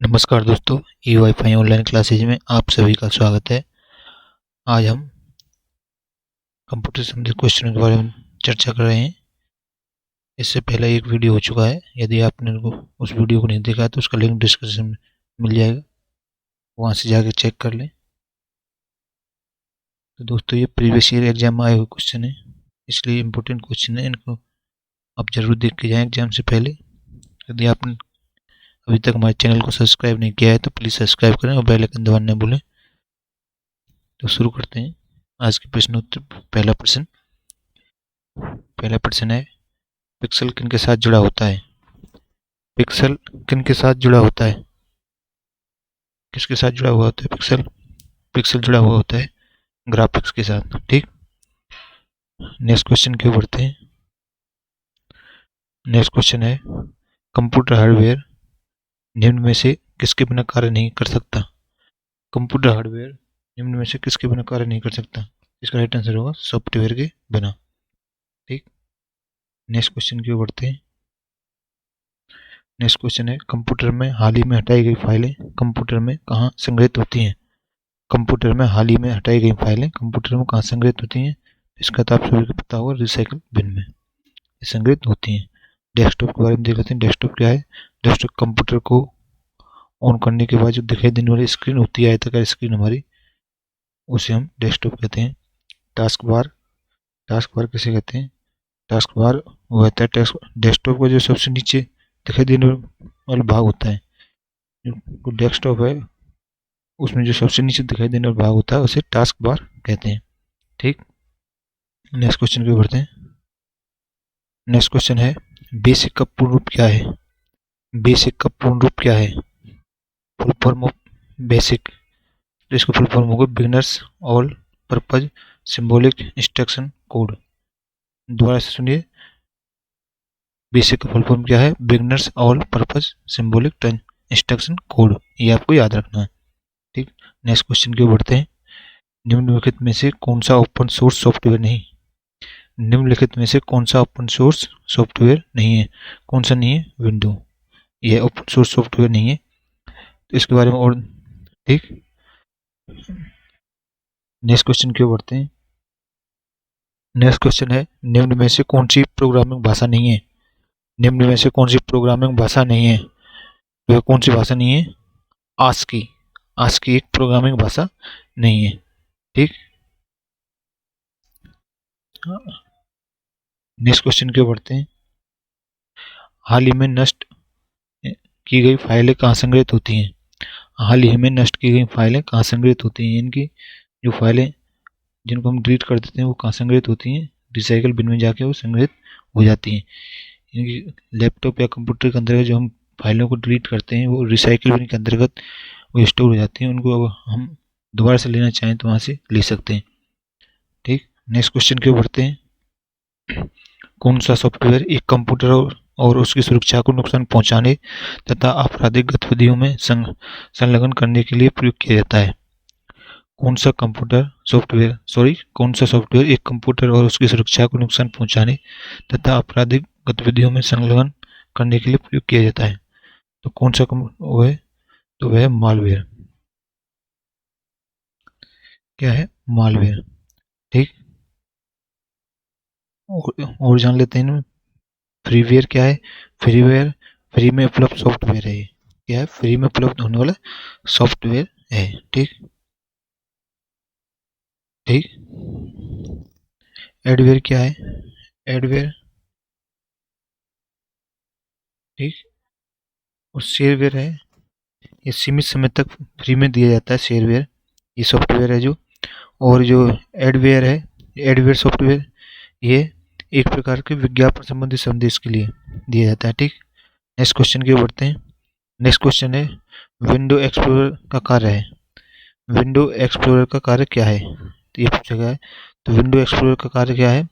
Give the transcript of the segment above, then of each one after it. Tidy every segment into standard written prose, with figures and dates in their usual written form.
नमस्कार दोस्तों, ई wifi online classes में आप सभी का स्वागत है। आज हम कंप्यूटर से संबंधित क्वेश्चन के बारे में चर्चा कर रहे हैं। इससे पहले एक वीडियो हो चुका है। यदि आपने उस वीडियो को नहीं देखा है तो उसका लिंक डिस्क्रिप्शन में मिल जाएगा, वहाँ से जाकर चेक कर लें। तो दोस्तों, ये प्रीवियस ईयर एग्जाम में आए हुए क्वेश्चन है, इसलिए इम्पोर्टेंट क्वेश्चन है। इनको आप जरूर देख के जाएँ एग्जाम से पहले। यदि आपने अभी तक हमारे चैनल को सब्सक्राइब नहीं किया है तो प्लीज़ सब्सक्राइब करें और बेल आइकन दबाना न भूलें। तो शुरू करते हैं आज के प्रश्नोत्तर। पहला प्रश्न है, पिक्सल किन के साथ जुड़ा होता है? पिक्सल किन के साथ जुड़ा होता है? किसके साथ जुड़ा हुआ होता है पिक्सल? पिक्सल जुड़ा हुआ होता है ग्राफिक्स के साथ। ठीक, नेक्स्ट क्वेश्चन की ओर बढ़ते हैं। नेक्स्ट क्वेश्चन है, कंप्यूटर हार्डवेयर निम्न में से किसके बिना कार्य नहीं कर सकता? कंप्यूटर हार्डवेयर निम्न में से किसके बिना कार्य नहीं कर सकता? इसका राइट आंसर होगा सॉफ्टवेयर के बिना। ठीक, नेक्स्ट क्वेश्चन की ओर बढ़ते हैं। नेक्स्ट क्वेश्चन है, कंप्यूटर में हाल ही में हटाई गई फाइलें कंप्यूटर में कहाँ संग्रहित होती हैं? कंप्यूटर में हाल ही में हटाई गई फाइलें कंप्यूटर में कहाँ संग्रहित होती हैं? इसका तो आप सभी को पता होगा, रिसाइकल बिन में ये संग्रहित होती हैं। डेस्कटॉप के बारे में देख लेते हैं। डेस्कटॉप क्या है? डेस्कटॉप कंप्यूटर को ऑन करने के बाद जो दिखाई देने वाली स्क्रीन होती है, आयताकार स्क्रीन हमारी, उसे हम डेस्कटॉप कहते हैं। टास्क बार, टास्क बार किसे कहते हैं? टास्क बार वो होता है डेस्कटॉप का जो सबसे नीचे दिखाई देने वाला भाग होता है। जो डेस्कटॉप है उसमें जो सबसे नीचे दिखाई देने वाला भाग होता है उसे टास्क बार कहते हैं। ठीक, नेक्स्ट क्वेश्चन की ओर बढ़ते हैं। नेक्स्ट क्वेश्चन है, बेसिक का पूर्ण रूप क्या है? बेसिक का पूर्ण रूप क्या है? फुल फॉर्म ऑफ बेसिक, तो इसका फुल फॉर्म होगा beginners all purpose symbolic instruction code. दोबारा से सुनिए, बेसिक का फुल फॉर्म क्या है? Beginners all purpose symbolic instruction code. ये आपको याद रखना है। ठीक, नेक्स्ट क्वेश्चन की ओर बढ़ते हैं। निम्नलिखित में से कौन सा ओपन सोर्स सॉफ्टवेयर नहीं? निम्नलिखित में से कौन सा ओपन सोर्स सॉफ्टवेयर नहीं है? कौन सा नहीं है? विंडो, यह ओपन सोर्स सॉफ्टवेयर नहीं है। तो इसके बारे में और ठीक, नेक्स्ट क्वेश्चन की ओर बढ़ते हैं। नेक्स्ट क्वेश्चन है, निम्न में से कौन सी प्रोग्रामिंग भाषा नहीं है? निम्न में से कौन सी प्रोग्रामिंग भाषा नहीं है? वह कौन सी भाषा नहीं है? आस्की, आस्की एक प्रोग्रामिंग भाषा नहीं है। ठीक, नेक्स्ट क्वेश्चन की ओर बढ़ते हैं। हाल ही में नष्ट की गई फाइलें कहाँ संग्रहित होती हैं? हाल ही में नष्ट की गई फाइलें कहाँ संग्रहित होती हैं? इनकी जो फाइलें जिनको हम डिलीट कर देते हैं वो कहाँ संग्रहित होती हैं? रिसाइकल बिन में जाके वो संग्रहित हो जाती हैं। इनकी लैपटॉप या कंप्यूटर के अंदर जो हम फाइलों को डिलीट करते हैं वो रिसाइकल बिन के अंतर्गत वो स्टोर हो जाती हैं। उनको अब हम दोबारा से लेना चाहें तो वहाँ से ले सकते हैं। ठीक, नेक्स्ट क्वेश्चन की ओर बढ़ते हैं। कौन सा सॉफ्टवेयर एक कंप्यूटर और उसकी सुरक्षा को नुकसान पहुंचाने तथा आपराधिक गतिविधियों में संलग्न करने के लिए प्रयोग किया जाता है? कौन सा सॉफ्टवेयर एक कंप्यूटर और उसकी सुरक्षा को नुकसान पहुंचाने तथा आपराधिक गतिविधियों में संलग्न करने के लिए प्रयोग किया जाता है? तो कौन सा वो है? तो वह है मालवेयर। क्या है? मालवेयर। ठीक, और जान लेते हैं। फ्रीवेयर क्या है? फ्रीवेयर फ्री में उपलब्ध सॉफ्टवेयर है। ये क्या है? फ्री में उपलब्ध होने वाला सॉफ्टवेयर है। ठीक, ठीक, एडवेयर क्या है? एडवेयर, ठीक, और शेयरवेयर है। ये सीमित समय तक फ्री में दिया जाता है शेयरवेयर, ये सॉफ्टवेयर है जो। और जो एडवेयर है, एडवेयर सॉफ्टवेयर, ये एक प्रकार के विज्ञापन संबंधी संदेश के लिए दिया जाता है। ठीक, नेक्स्ट क्वेश्चन की ओर बढ़ते हैं। नेक्स्ट क्वेश्चन है, विंडो एक्सप्लोरर का कार्य है। विंडो एक्सप्लोरर का कार्य क्या है? तो ये पूछा गया है। तो विंडो एक्सप्लोरर का कार्य क्या है?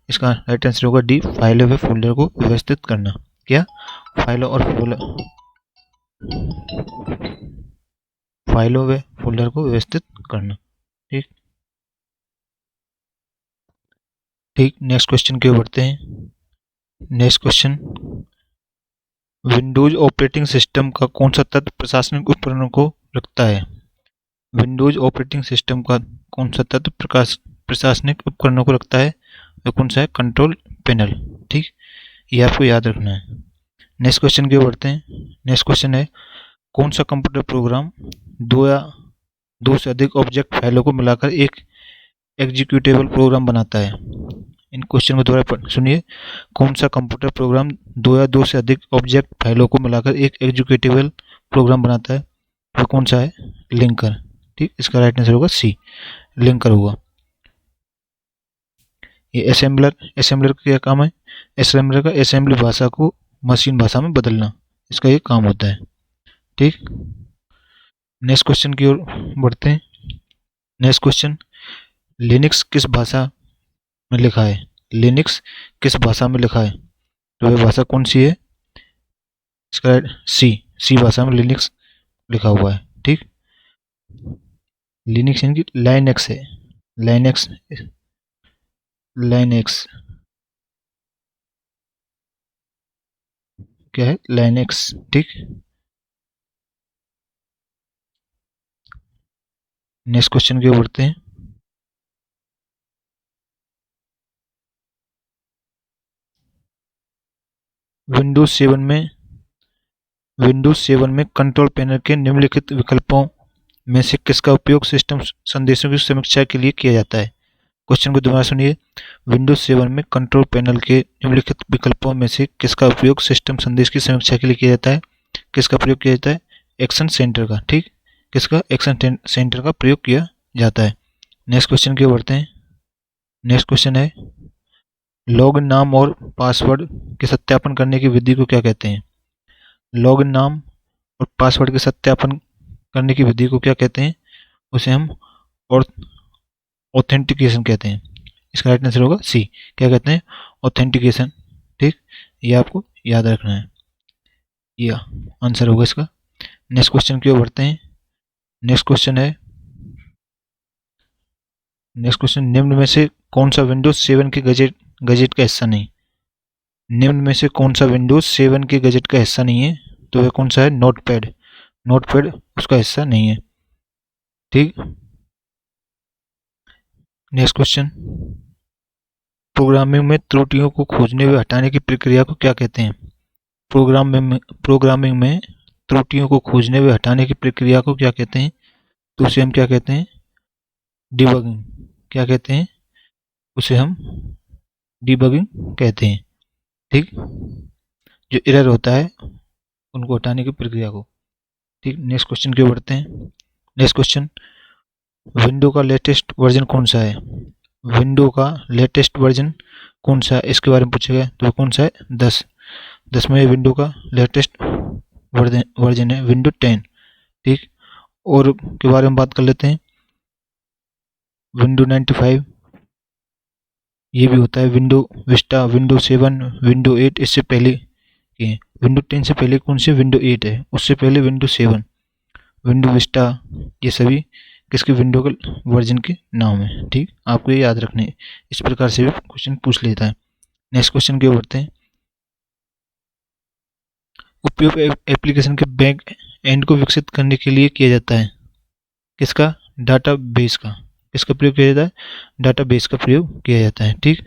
इसका राइट आंसर होगा डी, फाइलों व फोल्डर को व्यवस्थित करना। क्या? फाइलों और फाइलों व फोल्डर को व्यवस्थित करना। ठीक, ठीक, नेक्स्ट क्वेश्चन की ओर बढ़ते हैं। Next question, Windows operating system का कौन सा तत्व प्रशासनिक उपकरणों को रखता है? विंडोज ऑपरेटिंग सिस्टम का कौन सा तत्व प्रशासनिक उपकरणों को रखता है? वह कौन सा है? Control panel. ठीक, ये आपको याद रखना है। नेक्स्ट क्वेश्चन की ओर बढ़ते हैं। नेक्स्ट क्वेश्चन है, कौन सा कंप्यूटर प्रोग्राम दो या दो से अधिक ऑब्जेक्ट फाइलों को मिलाकर एक एग्जीक्यूटेबल प्रोग्राम बनाता है? इन क्वेश्चन को दोबारा सुनिए। कौन सा कंप्यूटर प्रोग्राम दो या दो से अधिक ऑब्जेक्ट फाइलों को मिलाकर एक एग्जीक्यूटेबल प्रोग्राम बनाता है? वो कौन सा है? लिंकर। ठीक, इसका राइट आंसर होगा सी, लिंकर होगा। ये असेंबलर का क्या काम है? असेंबलर का असेंबली भाषा को मशीन भाषा में बदलना, इसका ये काम होता है। ठीक, नेक्स्ट क्वेश्चन की ओर बढ़ते हैं। नेक्स्ट क्वेश्चन, लिनक्स किस भाषा में लिखा है? लिनक्स किस भाषा में लिखा है? तो वह भाषा कौन सी है? इसका सी भाषा में लिनक्स लिखा हुआ है। ठीक, लिनक्स यानी कि लाइनेक्स है। लाइनेक्स लाइनेक्स क्या है? लाइनेक्स। ठीक, नेक्स्ट क्वेश्चन की ओर बढ़ते हैं। विंडोज 7 में कंट्रोल पैनल के निम्नलिखित विकल्पों में से किसका उपयोग सिस्टम संदेशों की समीक्षा के लिए किया जाता है? क्वेश्चन को दोबारा सुनिए। विंडोज 7 में कंट्रोल पैनल के निम्नलिखित विकल्पों में से किसका उपयोग सिस्टम संदेश की समीक्षा के लिए किया जाता है? किसका प्रयोग किया जाता है? एक्शन सेंटर का। ठीक, किसका? एक्शन सेंटर का प्रयोग किया जाता है। नेक्स्ट क्वेश्चन की ओर बढ़ते हैं। नेक्स्ट क्वेश्चन है, लॉगिन नाम और पासवर्ड के सत्यापन करने की विधि को क्या कहते हैं? लॉगिन नाम और पासवर्ड के सत्यापन करने की विधि को क्या कहते हैं? उसे हम और ऑथेंटिकेशन कहते हैं। इसका राइट आंसर होगा सी, क्या कहते हैं? ऑथेंटिकेशन। ठीक, ये आपको याद रखना है, ये आंसर होगा इसका। नेक्स्ट क्वेश्चन की ओर बढ़ते हैं। नेक्स्ट क्वेश्चन है, नेक्स्ट क्वेश्चन, निम्न में से कौन सा विंडोज 7 के गजेट का हिस्सा नहीं? निम्न में से कौन सा विंडोज 7 के गजेट का हिस्सा नहीं है? तो वह कौन सा है? नोटपैड। नोटपैड उसका हिस्सा नहीं है। ठीक, नेक्स्ट क्वेश्चन, प्रोग्रामिंग में त्रुटियों को खोजने व हटाने की प्रक्रिया को क्या कहते हैं? प्रोग्रामिंग में त्रुटियों को खोजने व हटाने की प्रक्रिया को क्या कहते हैं? तो उसे हम क्या कहते हैं? डिबगिंग। क्या कहते हैं? उसे हम डिबगिंग कहते हैं। ठीक, जो एरर होता है उनको हटाने की प्रक्रिया को। ठीक, नेक्स्ट क्वेश्चन की ओर बढ़ते हैं। नेक्स्ट क्वेश्चन, विंडो का लेटेस्ट वर्जन कौन सा है? विंडो का लेटेस्ट वर्जन कौन सा है, इसके बारे में पूछा गया, तो कौन सा है? 10वें विंडो का लेटेस्ट वर्जन है विंडो 10। ठीक, और के बारे में बात कर लेते हैं। विंडो 95 ये भी होता है। विंडो विस्टा, विंडो 7, विंडो 8 इससे पहले के। विंडो 10 से पहले कौन से? विंडो 8 है, उससे पहले विंडो 7, विंडो विस्टा, ये सभी किसके विंडो के वर्जन के नाम है। ठीक, आपको ये याद रखने हैं। इस प्रकार से भी क्वेश्चन पूछ लेता है। नेक्स्ट क्वेश्चन की ओर बढ़ते हैं। उपयोग एप्लीकेशन के बैक एंड को विकसित करने के लिए किया जाता है? किसका? डाटाबेस का। किसका प्रयोग किया जाता है? डाटाबेस का प्रयोग किया जाता है। ठीक,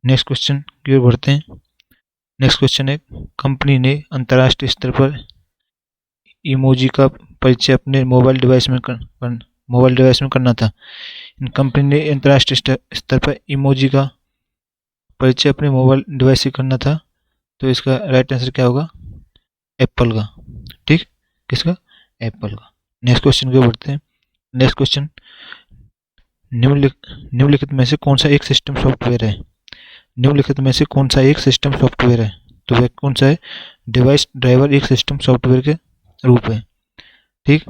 नेक्स्ट क्वेश्चन की ओर बढ़ते हैं। नेक्स्ट क्वेश्चन है, कंपनी ने अंतर्राष्ट्रीय स्तर पर इमोजी का परिचय अपने मोबाइल डिवाइस में करना था। कंपनी ने अंतर्राष्ट्रीय स्तर पर इमोजी का परिचय अपने मोबाइल डिवाइस से करना था, तो इसका राइट आंसर क्या होगा? एप्पल का। ठीक, किसका? एप्पल का। नेक्स्ट क्वेश्चन की ओर बढ़ते हैं। नेक्स्ट क्वेश्चन, निम्नलिखित में से कौन सा एक सिस्टम सॉफ्टवेयर है? निम्नलिखित में से कौन सा एक सिस्टम सॉफ्टवेयर है? तो वह कौन सा है? डिवाइस ड्राइवर एक सिस्टम सॉफ्टवेयर के रूप है। ठीक,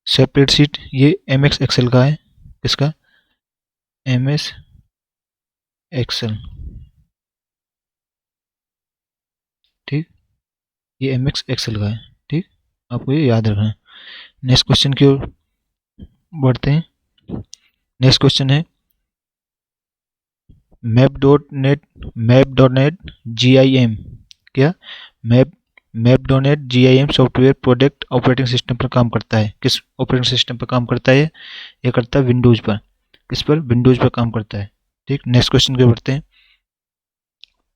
स्प्रेडशीट ये एमएस एक्सेल का है। किसका? MS Excel. ठीक, ये एमएस एक्सेल का है। ठीक, आपको ये याद रखना है। नेक्स्ट क्वेश्चन की ओर बढ़ते हैं। नेक्स्ट क्वेश्चन है, मैप डॉट नेट GIM क्या? Map map dot net GIM software product operating system पर काम करता है। किस ऑपरेटिंग सिस्टम पर काम करता है? ये करता है विंडोज पर। किस पर? विंडोज पर काम करता है। ठीक, नेक्स्ट क्वेश्चन के बढ़ते हैं।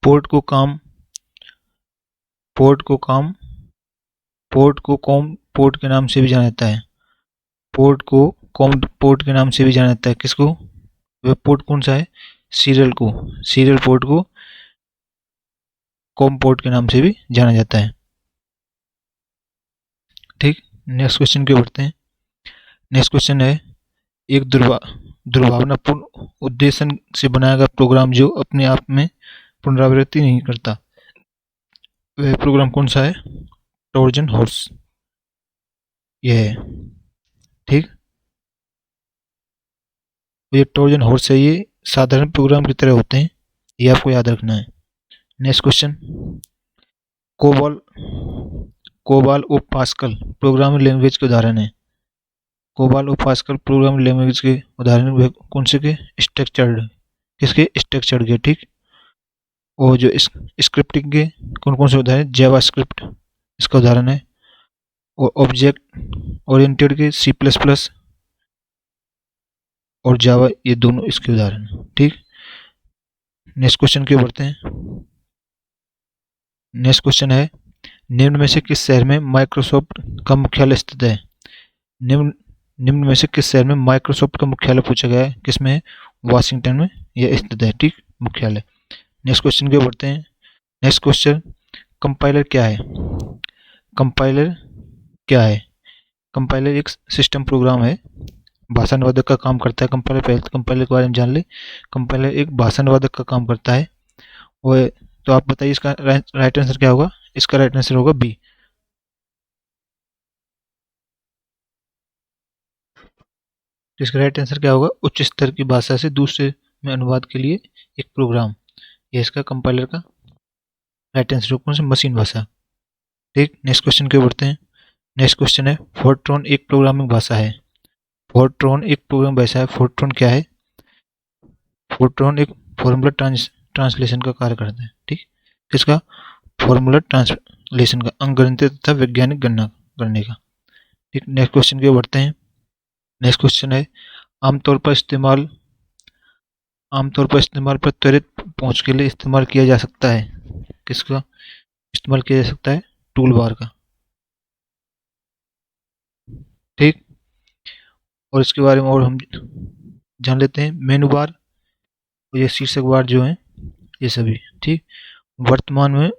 पोर्ट को काम पोर्ट को काम पोर्ट को कॉम पोर्ट के नाम से भी जाना जाता है। पोर्ट को कॉम पोर्ट के नाम से भी जाना जाता है। किसको? वह पोर्ट कौन सा है? सीरियल पोर्ट को कॉम पोर्ट के नाम से भी जाना जाता है। ठीक, नेक्स्ट क्वेश्चन के बढ़ते हैं। नेक्स्ट क्वेश्चन है, एक दुर्भावनापूर्ण उद्देश्य से बनाया गया प्रोग्राम जो अपने आप में पुनरावृत्ति नहीं करता, वह प्रोग्राम कौन सा है? ट्रोजन हॉर्स यह है। ठीक, ये ट्रोजन हॉर्स है, ये साधारण प्रोग्राम की तरह होते हैं, ये आपको याद रखना है। नेक्स्ट क्वेश्चन, कोबाल कोबाल और पास्कल प्रोग्रामिंग लैंग्वेज के उदाहरण है। कोबाल और पास्कल प्रोग्रामिंग लैंग्वेज के उदाहरण कौन से के? स्ट्रक्चर्ड। किसके? स्ट्रक्चर्ड के। ठीक, और जो स्क्रिप्टिंग के कौन कौन से उदाहरण? जावा स्क्रिप्ट इसका उदाहरण है, और ऑब्जेक्ट ओरिएंटेड के C++ और जावा, ये दोनों इसके उदाहरण हैं। ठीक, नेक्स्ट क्वेश्चन के बढ़ते हैं। नेक्स्ट क्वेश्चन है, निम्न में से किस शहर में माइक्रोसॉफ्ट का मुख्यालय स्थित है? निम्न निम्न में से किस शहर में माइक्रोसॉफ्ट का मुख्यालय पूछा गया है? किसमें है? वाशिंगटन में यह स्थित है। ठीक, मुख्यालय। नेक्स्ट क्वेश्चन के बढ़ते हैं। नेक्स्ट क्वेश्चन, कंपाइलर क्या है? कंपाइलर क्या है? कंपाइलर एक सिस्टम प्रोग्राम है, भाषा अनुवादक का काम करता है। कंपाइलर, पहले तो कंपाइलर के बारे में जान ले। कंपाइलर एक भाषा अनुवादक का काम करता है। वो तो आप बताइए इसका राइट आंसर क्या होगा? इसका राइट आंसर होगा बी। इसका राइट आंसर क्या होगा? उच्च स्तर की भाषा से दूसरे में अनुवाद के लिए एक प्रोग्राम, यह इसका कंपाइलर का राइट आंसर होगा। कौन सी? मशीन भाषा। ठीक, नेक्स्ट क्वेश्चन के बढ़ते हैं। नेक्स्ट क्वेश्चन है, फोर्ट्रॉन एक प्रोग्रामिंग भाषा है। फोर्ट्रॉन एक प्रोग्रामिंग भाषा है। फोर्ट्रॉन क्या है? फोर्ट्रॉन एक फॉर्मूला ट्रांसलेशन का कार्य करता है। ठीक, किसका? फॉर्मूला ट्रांसलेशन का, अंकगणितीय तथा वैज्ञानिक गणना करने का। ठीक, नेक्स्ट क्वेश्चन के बढ़ते हैं। नेक्स्ट क्वेश्चन है, आमतौर पर पर त्वरित पहुंच के लिए इस्तेमाल किया जा सकता है। किसका इस्तेमाल किया जा सकता है? टूल बार का। ठीक, और इसके बारे में और हम जान लेते हैं। मेनू बार और ये शीर्षक बार जो है, ये सभी। ठीक, वर्तमान में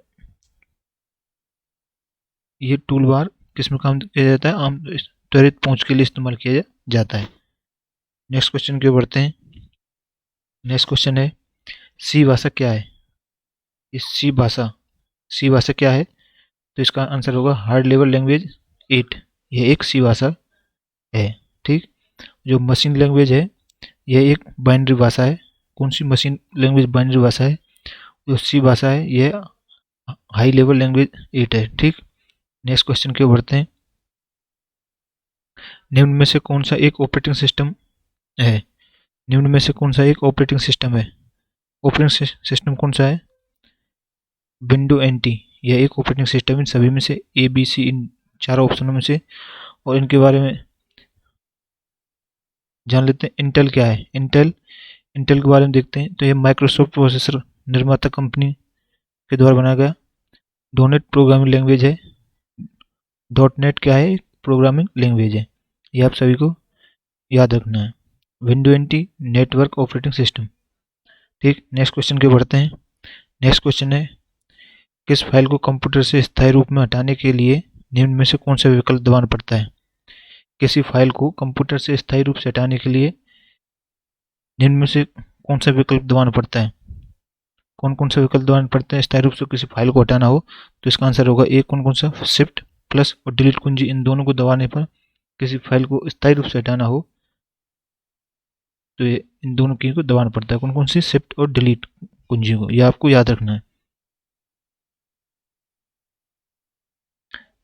ये टूल बार किस में काम किया जाता है? आम त्वरित पहुंच के लिए इस्तेमाल किया जाता है। नेक्स्ट क्वेश्चन के बढ़ते हैं। नेक्स्ट क्वेश्चन है, सी भाषा क्या है? इस सी भाषा क्या है? तो इसका आंसर होगा हार्ड लेवल लैंग्वेज 8। यह एक सी भाषा है। ठीक, जो मशीन लैंग्वेज है, यह एक बाइनरी भाषा है। कौन सी मशीन लैंग्वेज बाइनरी भाषा है? जो सी भाषा है, यह हाई लेवल लैंग्वेज 8 है। ठीक, नेक्स्ट क्वेश्चन के बढ़ते हैं। निम्न में से कौन सा एक ऑपरेटिंग सिस्टम है? निम्न में से कौन सा एक ऑपरेटिंग सिस्टम है? ऑपरेटिंग सिस्टम कौन सा है? Window NT। यह एक ऑपरेटिंग सिस्टम इन सभी में से ABC, इन चारों ऑप्शनों में से। और इनके बारे में जान लेते हैं। इंटेल क्या है? इंटेल के बारे में देखते हैं। तो यह माइक्रोसॉफ्ट प्रोसेसर निर्माता कंपनी के द्वारा बनाया गया डोनेट प्रोग्रामिंग लैंग्वेज है। .NET क्या है? प्रोग्रामिंग लैंग्वेज है। ये आप सभी को याद रखना है। Window NT network operating system. ठीक, नेक्स्ट क्वेश्चन के बढ़ते हैं। नेक्स्ट क्वेश्चन है, किस फाइल को कंप्यूटर से स्थायी रूप में हटाने के लिए निम्न में से कौन सा विकल्प दबाना पड़ता है? किसी फाइल को कंप्यूटर से स्थायी रूप से हटाने के लिए निम्न में से कौन सा विकल्प दबाना पड़ता है? कौन कौन सा विकल्प दबाना पड़ता है स्थायी रूप से किसी फाइल को हटाना हो? तो इसका आंसर होगा एक। कौन कौन सा? शिफ्ट प्लस और डिलीट कुंजी, इन दोनों को दबाने पर किसी फाइल को स्थायी रूप से हटाना हो तो ये इन दोनों की को दबाना पड़ता है। कौन कौन सी? शिफ्ट और डिलीट कुंजी को, ये आपको याद रखना है।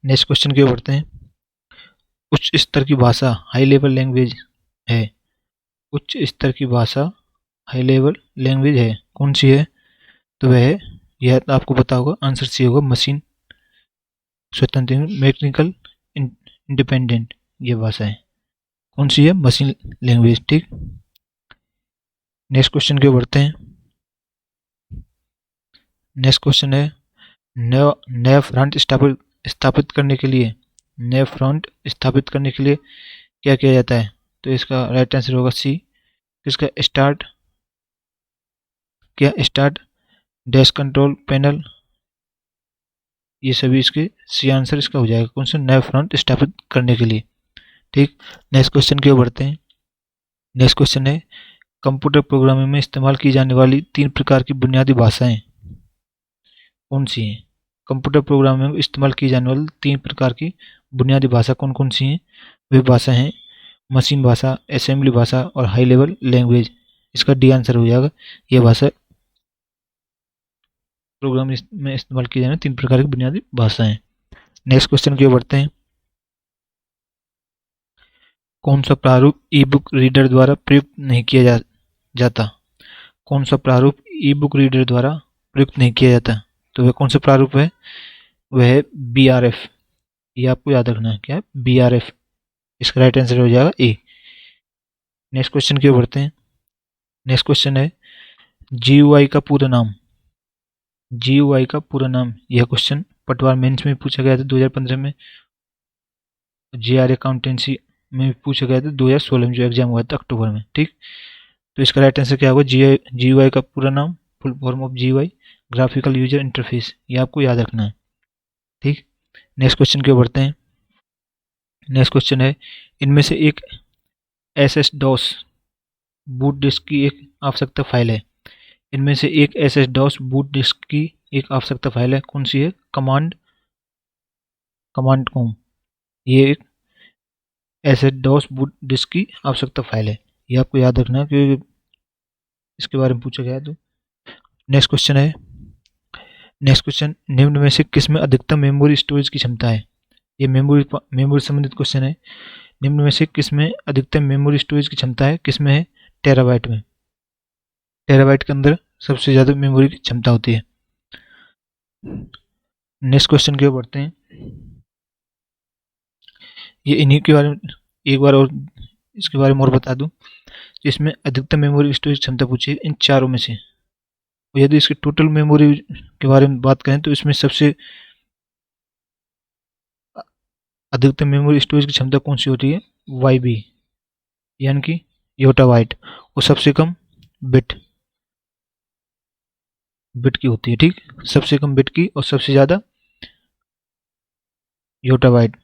नेक्स्ट क्वेश्चन की ओर बढ़ते हैं। उच्च स्तर की भाषा हाई लेवल लैंग्वेज है। उच्च स्तर की भाषा हाई लेवल लैंग्वेज है, कौन सी है? तो वह है यह तो आपको पता होगा, आंसर सी होगा, मशीन स्वतंत्र, मैकेनिकल इंडिपेंडेंट ये भाषा है। कौन सी है? Machine language. ठीक, नेक्स्ट क्वेश्चन की ओर बढ़ते हैं। नेक्स्ट क्वेश्चन है, नया फ्रंट स्थापित करने के लिए, नया फ्रंट स्थापित करने के लिए क्या किया जाता है? तो इसका राइट आंसर होगा सी, इसका स्टार्ट, क्या स्टार्ट डैश कंट्रोल पैनल, ये सभी इसके सी आंसर इसका हो जाएगा। कौन सा? नया फ्रंट स्थापित करने के लिए। ठीक, नेक्स्ट क्वेश्चन की ओर बढ़ते हैं। नेक्स्ट क्वेश्चन है, कंप्यूटर प्रोग्रामिंग में इस्तेमाल की जाने वाली 3 प्रकार की बुनियादी भाषाएं कौन सी हैं? कंप्यूटर प्रोग्रामिंग में इस्तेमाल की जाने वाली 3 प्रकार की बुनियादी भाषा कौन कौन सी हैं? वे भाषा हैं मशीन भाषा, असेंबली भाषा और हाई लेवल लैंग्वेज। इसका डी आंसर हो जाएगा। यह भाषा प्रोग्राम में इस्तेमाल की जाने 3 प्रकार की बुनियादी भाषाएं। नेक्स्ट क्वेश्चन की ओर बढ़ते हैं। कौन सा प्रारूप ई बुक रीडर द्वारा प्रयुक्त नहीं किया जाता? कौन सा प्रारूप ई बुक रीडर द्वारा प्रयुक्त नहीं किया जाता? तो वह कौन सा प्रारूप है? वह है BRF। ये आपको याद रखना है, क्या है? BRF। इसका राइट आंसर हो जाएगा ए। नेक्स्ट क्वेश्चन की ओर बढ़ते हैं। नेक्स्ट क्वेश्चन है, GUI का पूरा नाम। GUI का पूरा नाम, यह क्वेश्चन पटवार मेंस में पूछा गया था 2015 में, GR अकाउंटेंसी में पूछा गया था 2016 में, जो एग्जाम हुआ था अक्टूबर में। ठीक, तो इसका राइट आंसर क्या होगा? GUI का पूरा नाम, full form of GUI, graphical user interface. ये आपको याद रखना है। ठीक, नेक्स्ट क्वेश्चन की ओर बढ़ते हैं। नेक्स्ट क्वेश्चन है, इनमें से एक SS DOS बूट डिस्क की एक आवश्यकता फाइल है। इनमें से एक SS DOS बूट डिस्क की एक आवश्यकता फाइल है। कौन सी है? Command com. ये एक SS DOS बूट डिस्क की आवश्यकता फाइल है। ये आपको याद रखना है क्योंकि इसके बारे में पूछा गया है। तो नेक्स्ट क्वेश्चन है, नेक्स्ट क्वेश्चन, निम्न में से किसमें अधिकतम मेमोरी स्टोरेज की क्षमता है? ये मेमोरी संबंधित क्वेश्चन है। निम्न में से किसमें अधिकतम मेमोरी स्टोरेज की क्षमता है? किसमें है? टेराबाइट में। टेराबाइट के अंदर सबसे ज़्यादा मेमोरी की क्षमता होती है। नेक्स्ट क्वेश्चन की ओर बढ़ते हैं। ये इन्हीं के बारे में एक बार और इसके बारे में और बता दूं, इसमें अधिकतम मेमोरी स्टोरेज क्षमता पूछी है इन चारों में से। और यदि इसकी टोटल मेमोरी के बारे में बात करें तो इसमें सबसे अधिकतम मेमोरी स्टोरेज की क्षमता कौन सी होती है? YB, यानी कि योटाबाइट। और सबसे कम बिट की होती है। ठीक, सबसे कम बिट की और सबसे ज़्यादा योटाबाइट।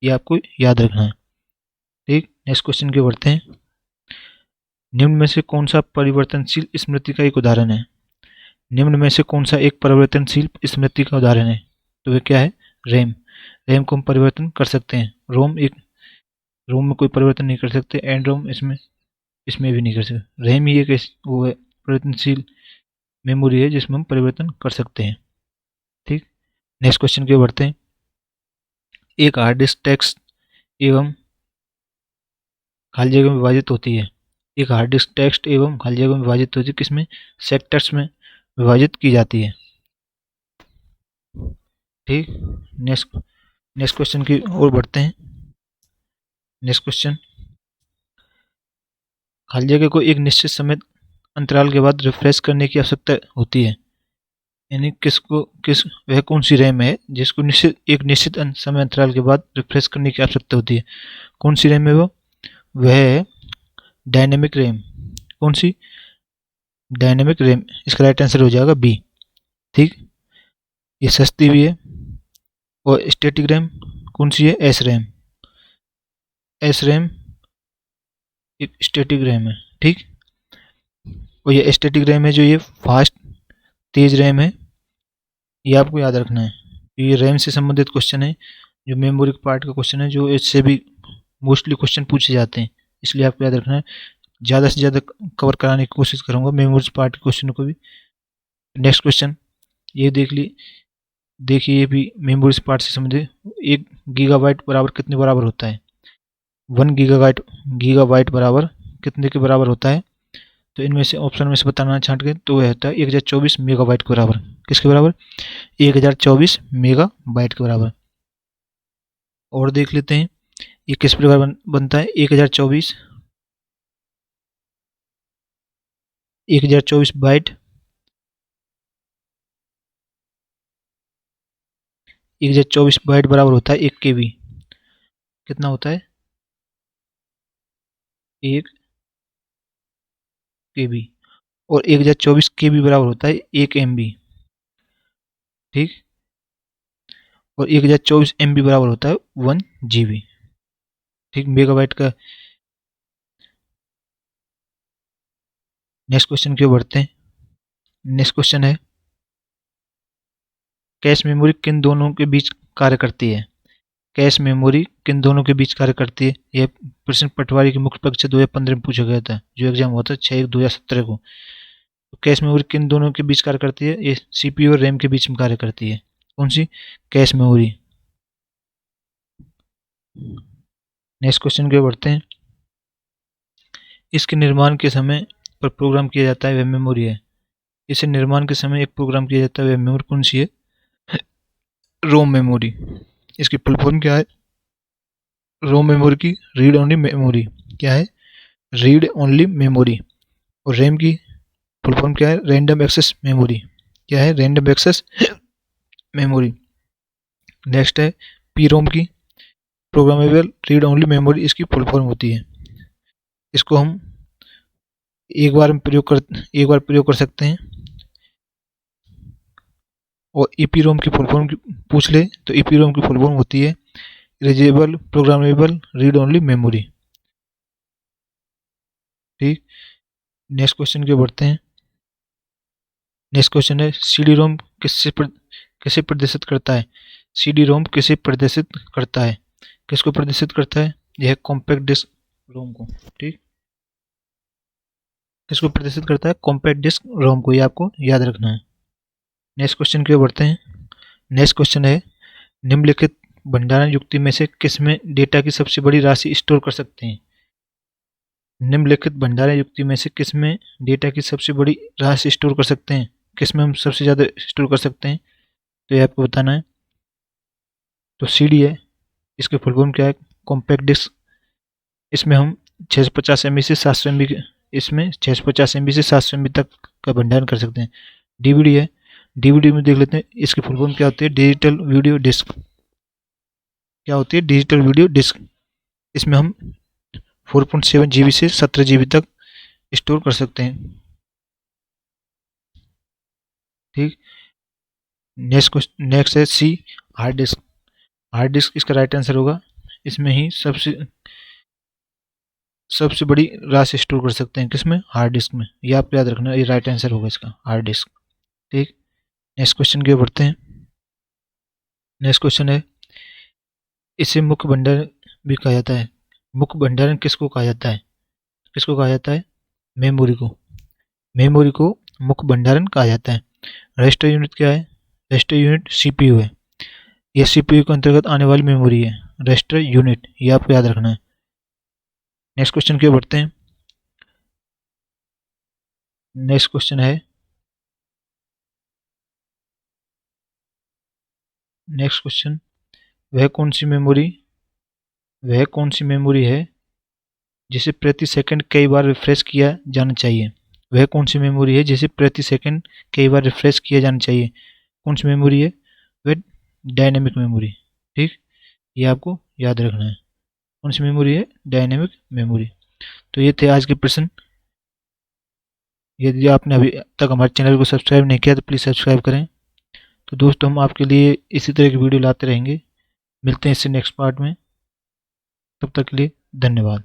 ये आपको याद रखना है। ठीक, नेक्स्ट क्वेश्चन की बढ़ते हैं। निम्न में से कौन सा परिवर्तनशील स्मृति का एक उदाहरण है? निम्न में से कौन सा एक परिवर्तनशील स्मृति का उदाहरण है? तो वह क्या है? रैम। रैम को हम परिवर्तन कर सकते हैं। रोम में कोई परिवर्तन नहीं कर सकते। एंड रोम इसमें भी नहीं कर सकते। रैम ही एक वो है परिवर्तनशील मेमोरी है जिसमें हम परिवर्तन कर सकते हैं। ठीक, नेक्स्ट क्वेश्चन की ओर बढ़ते हैं। एक हार्ड डिस्क टेक्स्ट एवं खाली जगह में विभाजित होती है। एक हार्ड डिस्क टेक्स्ट एवं खाली जगह में विभाजित होती है। किसमें? सेक्टर्स में विभाजित की जाती है। ठीक, नेक्स्ट क्वेश्चन की ओर बढ़ते हैं। नेक्स्ट क्वेश्चन, खाली जगह को एक निश्चित समय अंतराल के बाद रिफ्रेश करने की आवश्यकता होती है। यानी वह कौन सी रैम है जिसको एक निश्चित समय अंतराल के बाद रिफ्रेश करने की आवश्यकता होती है? कौन सी रैम है वो? वह है डायनेमिक रैम। कौन सी? Dynamic RAM. इसका राइट आंसर हो जाएगा बी। ठीक, ये सस्ती भी है। और स्टैटिक रैम कौन सी है? S RAM. एस रैम एक स्टैटिक रैम है। ठीक, और ये स्टैटिक रैम है जो ये फास्ट तेज रैम है। ये आपको याद रखना है। ये रैम से संबंधित क्वेश्चन है, जो मेमोरी पार्ट का क्वेश्चन है, जो इससे भी मोस्टली क्वेश्चन पूछे जाते हैं। इसलिए आपको याद रखना है। ज़्यादा से ज़्यादा कवर कराने की कोशिश करूँगा मेमोरी पार्ट के क्वेश्चन को भी। नेक्स्ट क्वेश्चन ये देखिए, ये भी मेमोरी पार्ट से संबंधित। 1 गीगाबाइट बराबर कितने बराबर होता है? 1 गीगाबाइट बराबर कितने के बराबर होता है? तो इनमें से ऑप्शन में से बताना छांट के, तो वह होता है 1024 मेगाबाइट के बराबर। किसके बराबर? 1024 मेगाबाइट के बराबर। और देख लेते हैं ये किस प्रकार बनता है। 1024 बाइट 1024 बाइट बराबर होता है 1 KB। कितना होता है? 1 KB। और 1024 KB बराबर होता है 1 MB। ठीक। और 1024 MB बराबर होता है 1 GB। ठीक, मेगाबाइट का। नेक्स्ट क्वेश्चन की ओर बढ़ते हैं। नेक्स्ट क्वेश्चन है कैश मेमोरी किन दोनों के बीच कार्य करती है? कैश मेमोरी किन दोनों के बीच कार्य करती है? यह प्रश्न पटवारी की मुख्य परीक्षा 2015 में पूछा गया था, जो एग्जाम हुआ था 6/1/2017 को। तो कैश मेमोरी किन दोनों के बीच कार्य करती है? ये CPU और रैम के बीच में कार्य करती है। कौन सी? Cache memory. नेक्स्ट क्वेश्चन की ओर बढ़ते हैं। इसके निर्माण के समय पर प्रोग्राम किया जाता है वह मेमोरी है। इसे निर्माण के समय एक प्रोग्राम किया जाता है वह मेमोरी कौन सी है? ROM memory. इसकी फुल फॉर्म क्या है? रोम मेमोरी की रीड ओनली मेमोरी। क्या है? Read only memory. और रैम की फुल फॉर्म क्या है? Random access memory. क्या है? Random access memory. नेक्स्ट है पी रोम की प्रोग्रामेबल रीड ओनली मेमोरी। इसकी फुल फॉर्म होती है। इसको हम एक बार प्रयोग कर सकते हैं। और ईपी रोम की फुल फॉर्म पूछ ले तो ईपी रोम की फुल फॉर्म होती है erasable programmable read only memory. ठीक। नेक्स्ट क्वेश्चन की ओर बढ़ते हैं। नेक्स्ट क्वेश्चन है सीडी रोम किसे प्रदर्शित करता है? सीडी रोम किसे प्रदर्शित करता है? किसको प्रदर्शित करता है? यह कॉम्पैक्ट डिस्क रोम को। ठीक। किसको प्रदर्शित करता है? कॉम्पैक्ट डिस्क रोम को। ये आपको याद रखना है। नेक्स्ट क्वेश्चन की ओर बढ़ते हैं। नेक्स्ट क्वेश्चन है निम्नलिखित भंडारण युक्ति में से किसमें डेटा की सबसे बड़ी राशि स्टोर कर सकते हैं? निम्नलिखित भंडारण युक्ति में से किसमें डेटा की सबसे बड़ी राशि स्टोर कर सकते हैं? किसमें हम सबसे ज़्यादा स्टोर कर सकते हैं? तो ये आपको बताना है। तो CD है। इसके फुल फॉर्म क्या है? Compact disc. इसमें हम 650 MB से 700 MB इसमें 650 MB से 700 MB तक का भंडारण कर सकते हैं। DVD है। DVD में देख लेते हैं इसकी फुल फॉर्म क्या होती है? Digital video disc. क्या होती है? Digital video disc. इसमें हम 4.7 GB से 17 GB तक स्टोर कर सकते हैं। ठीक। नेक्स्ट है C hard disk. Hard disk इसका राइट आंसर होगा। इसमें ही सबसे बड़ी राशि स्टोर कर सकते हैं। किसमें? हार्ड डिस्क में। ये आप याद रखना, ये राइट आंसर होगा इसका, हार्ड डिस्क। ठीक। नेक्स्ट क्वेश्चन की ओर बढ़ते हैं। नेक्स्ट क्वेश्चन है इसे मुख्य भंडारण भी कहा जाता है। मुख्य भंडारण किसको कहा जाता है? किसको कहा जाता है? मेमोरी को। मेमोरी को मुख्य भंडारण कहा जाता है। रजिस्टर यूनिट क्या है? रजिस्टर यूनिट CPU है। यह CPU के अंतर्गत आने वाली मेमोरी है, रजिस्टर यूनिट। ये आपको याद रखना है। नेक्स्ट क्वेश्चन की ओर बढ़ते हैं। नेक्स्ट क्वेश्चन है नेक्स्ट क्वेश्चन वह कौन सी मेमोरी है जिसे प्रति सेकंड कई बार रिफ्रेश किया जाना चाहिए? वह कौन सी मेमोरी है जिसे प्रति सेकंड कई बार रिफ्रेश किया जाना चाहिए? कौन सी मेमोरी है? वह डायनेमिक मेमोरी। ठीक। ये आपको याद रखना है। कौन सी मेमोरी है? Dynamic memory. तो ये थे आज के प्रश्न। यदि आपने अभी तक हमारे चैनल को सब्सक्राइब नहीं किया तो प्लीज़ सब्सक्राइब करें। तो दोस्तों हम आपके लिए इसी तरह की वीडियो लाते रहेंगे। मिलते हैं इससे नेक्स्ट पार्ट में। तब तक के लिए धन्यवाद।